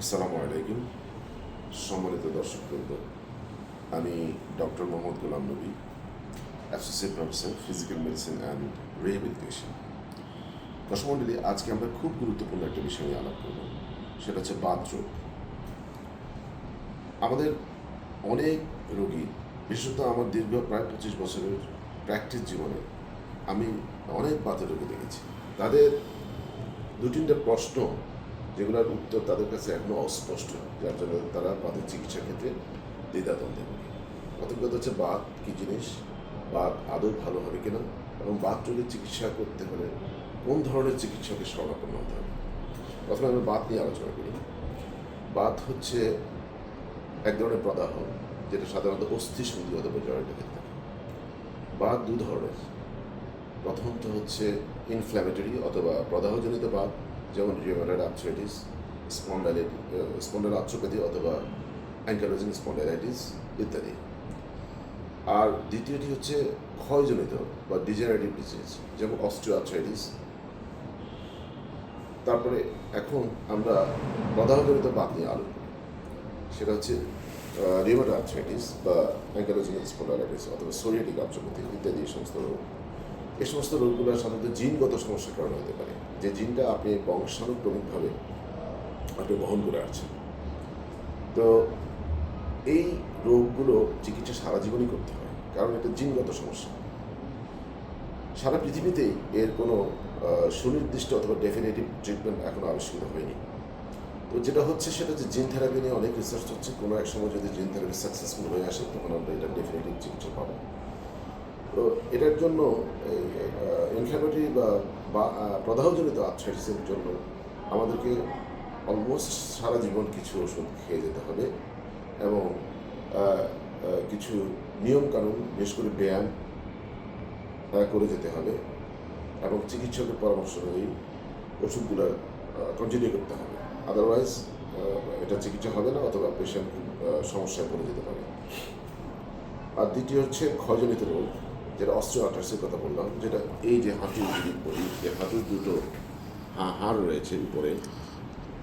আসসালামু আলাইকুম, সম্মানিত দর্শকবৃন্দ। আমি doctor Mohammad Ghulam Nabi, associate professor physical medicine and rehabilitation. দর্শক মণ্ডলী, আজকে আমরা খুব গুরুত্বপূর্ণ একটা বিষয় নিয়ে আলাপ করব, সেটা হচ্ছে বাতরোগ। আমাদের অনেক রোগী, বিশেষত আমার দীর্ঘ প্রায় 25 বছরের প্র্যাকটিস জীবনে আমি অনেক বাতের রোগী দেখেছি। তাদের দু তিনটে প্রশ্ন যেগুলোর উত্তর তাদের কাছে এখনও অস্পষ্ট, যার জন্য তারা বাতের চিকিৎসার ক্ষেত্রে দ্বিধাদ্বন্দ্বে ভোগে। প্রথম কথা হচ্ছে বাত কী জিনিস, বাত আদৌ ভালো হবে কিনা, এবং বাত রোগের চিকিৎসা করতে হলে কোন ধরনের চিকিৎসকের শরণাপন্ন হতে হবে। প্রথমে আমরা বাত নিয়ে আলোচনা করি। বাত হচ্ছে এক ধরনের প্রদাহ, যেটা সাধারণত অস্থি সন্ধি অথবা জয়েন্টে থাকে। বাত দু ধরনের। প্রথমটা হচ্ছে ইনফ্ল্যামেটরি অথবা প্রদাহজনিত বাত, যেমন রিউমাটয়েড আর্থ্রাইটিস, স্পন্ডাইল আর্থ্রোপ্যাথি অথবা অ্যাঙ্কাইলোজিং স্পন্ডাইলাইটিস ইত্যাদি। আর দ্বিতীয়টি হচ্ছে ক্ষয়জনিত বা ডিজেনারেটিভ ডিজিজ, যেমন অস্টিও আর্থ্রাইটিস। তারপরে এখন আমরা প্রদাহজনিত বাত নিয়ে আলোচনা করি, সেটা হচ্ছে রিউমাটয়েড আর্থ্রাইটিস বা অ্যাঙ্কাইলোজিং স্পন্ডাইলাইটিস অথবা সোরিয়াটিক আর্থ্রোপ্যাথি ইত্যাদি। এই সমস্ত রোগগুলো সাধারণত জিনগত সমস্যার কারণে হতে পারে, যে জিনটা আপনি বংশানুক্রমিকভাবে আপনি বহন করে আসছেন। তো এই রোগগুলো চিকিৎসা সারা জীবনই করতে হয়, কারণ এটা জিনগত সমস্যা। সারা পৃথিবীতেই এর কোনো সুনির্দিষ্ট অথবা ডেফিনেটিভ ট্রিটমেন্ট এখনও আবিষ্কৃত হয়নি। তো যেটা হচ্ছে সেটা হচ্ছে জিন থেরাপি নিয়ে অনেক রিসার্চ হচ্ছে। কোনো এক সময় যদি জিন থেরাপি সাকসেসফুল হয়ে আসে, তখন আমরা এটা ডেফিনেটিভ চিকিৎসা পাবো। তো এটার জন্য ইনফ্ল্যামেটরি বা প্রদাহজনিত আর্থ্রাইটিসের জন্য আমাদেরকে অলমোস্ট সারা জীবন কিছু ওষুধ খেয়ে যেতে হবে, এবং কিছু নিয়মকানুন, বিশেষ করে ব্যায়াম করে যেতে হবে, এবং চিকিৎসকের পরামর্শ অনুযায়ী ওষুধগুলো কন্টিনিউ করতে হবে। আদারওয়াইজ এটা চিকিৎসা হবে না, অথবা পেশেন্ট সমস্যায় পড়ে যেতে পারে। আর দ্বিতীয় হচ্ছে ক্ষয়জনিত রোগ, যেটা অস্টিওআর্থ্রাইটিসের কথা বললাম, যেটা এই যে হাঁটুর বলি, যে হাঁটুর দুটো হাড় রয়েছে উপরে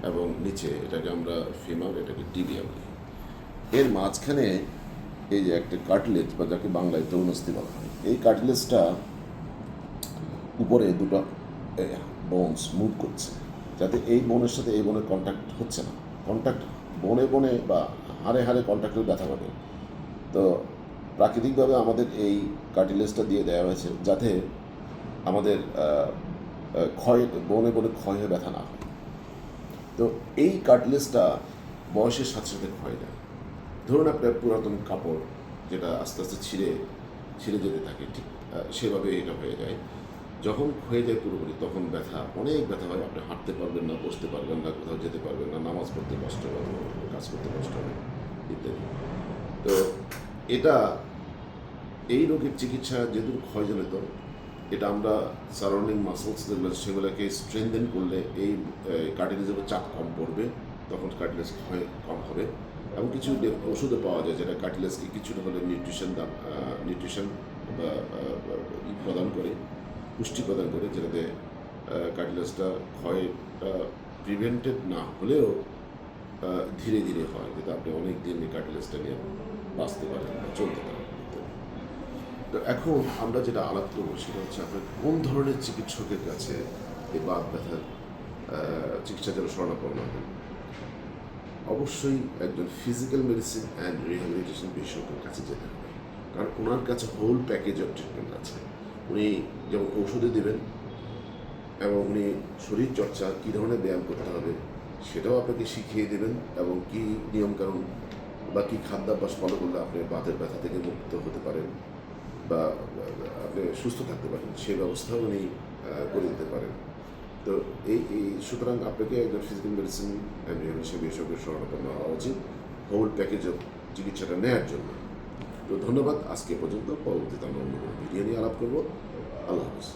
এবং নিচে, এটাকে আমরা ফিমার, এটাকে টিবিয়া বলি। এর মাঝখানে এই যে একটা কার্টিলেজ, বা যাকে বাংলায় তরুণস্থি বলা হয়, এই কার্টিলেজটা উপরে দুটো বোনস মুভ করছে, যাতে এই বোনের সাথে এই বোনের কন্ট্যাক্ট হচ্ছে না। কন্ট্যাক্ট বনে বনে বা হাড়ে হাড়ে কন্ট্যাক্টের ব্যথা পাবে। তো প্রাকৃতিকভাবে আমাদের এই কার্টিলেজটা দিয়ে দেওয়া হয়েছে, যাতে আমাদের বনে বনে ক্ষয় হয়ে ব্যথা না হয়। তো এই কার্টিলেজটা বয়সের সাথে সাথে ক্ষয় যায়। ধরুন আপনার পুরাতন কাপড়, যেটা আস্তে আস্তে ছিঁড়ে যেতে থাকে, ঠিক সেভাবে এটা হয়ে যায়। যখন হয়ে যায় পুরোপুরি, তখন অনেক ব্যথা হয়। আপনি হাঁটতে পারবেন না, বসতে পারবেন না, কোথাও যেতে পারবেন না, নামাজ পড়তে কষ্ট হবে, কাজ করতে কষ্ট হবে ইত্যাদি। তো এটা, এই রোগের চিকিৎসা যেহেতু ক্ষয়জনিত, এটা আমরা সারাউন্ডিং মাসলস যেগুলো, সেগুলোকে স্ট্রেনথেন করলে এই কার্টিলেজের চাপ কম পড়বে, তখন কার্টিলেজ ক্ষয় কম হবে। এবং কিছু ওষুধও পাওয়া যায়, যেটা কার্টিলেজকে কিছুটা হলে নিউট্রিশন বা প্রদান করে, পুষ্টি প্রদান করে, যেটাতে কার্টিলেজটা ক্ষয়টা প্রিভেন্টেড না হলেও ধীরে ধীরে হয়, যাতে আপনি অনেক দিন এই কার্টিলেজটা নিয়ে বাঁচতে পারেন বা চলতে পারেন। তো এখন আমরা যেটা আলাপ করবো, সেটা হচ্ছে আপনার কোন ধরনের চিকিৎসকের কাছে এই বাত ব্যথার চিকিৎসার জন্য শরণাপন্ন হবেন। অবশ্যই একজন ফিজিক্যাল মেডিসিন অ্যান্ড রিহ্যাবিলিটেশন বিশেষজ্ঞের কাছে যেতে হবে, কারণ ওনার কাছে হোল প্যাকেজ অফ ট্রিটমেন্ট আছে। উনি যেমন ঔষধে দেবেন, এবং উনি শরীরচর্চা, কী ধরনের ব্যায়াম করতে হবে সেটাও আপনাকে শিখিয়ে দেবেন, এবং কী নিয়মকানুন বা কী খাদ্যাভ্যাস ফলো করলে আপনি বাতের ব্যথা থেকে মুক্ত হতে পারেন বা আপনি সুস্থ থাকতে পারেন, সেই ব্যবস্থাও উনি করে দিতে পারেন। তো সুতরাং আপনাকে একজন ফিজিক্যাল মেডিসিন অ্যান্ড রিহ্যাবিলিটেশন বিশেষজ্ঞের শরণাপন্ন হওয়া উচিত হোল প্যাকেজ অফ চিকিৎসাটা নেওয়ার জন্য। তো ধন্যবাদ, আজকে পর্যন্ত। পরবর্তীতে আমরা অন্য কোনো ভিডিও নিয়ে আলাপ করবো। আল্লাহ হাফিজ।